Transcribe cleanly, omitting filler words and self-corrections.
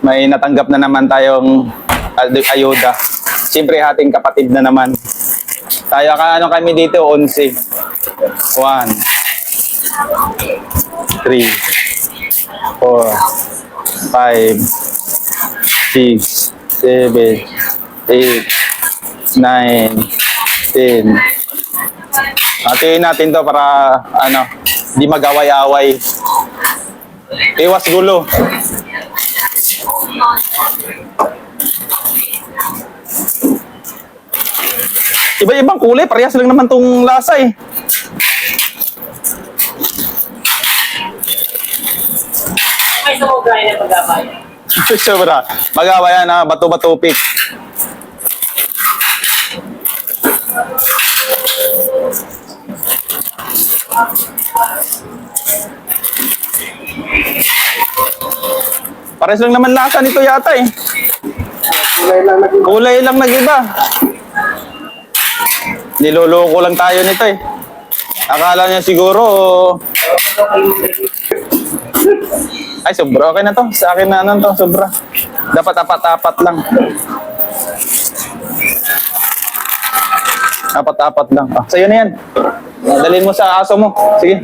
May natanggap na naman tayong ayuda. Siyempre, ating kapatid na naman. Tayo ano kami dito, 11. 1, 3, 4, 5, 6, 7, 8, 9, 10. Hatiin natin to para di mag-away-away. Iwas gulo. Iba-ibang kulay, parehas lang naman tong lasa eh. May sumugay na pag-abay. Sobra. Mag-awayan na bato-batupik. Pares lang naman lasa nito yata eh. Kulay lang nag-iba. Niloloko lang tayo nito eh. Akala niya siguro ay sobra, okay na to. Sa akin na to, sobra. Dapat apat-apat lang. Apat-apat lang. Sa'yo na yan. Dalhin mo sa aso mo. Sige.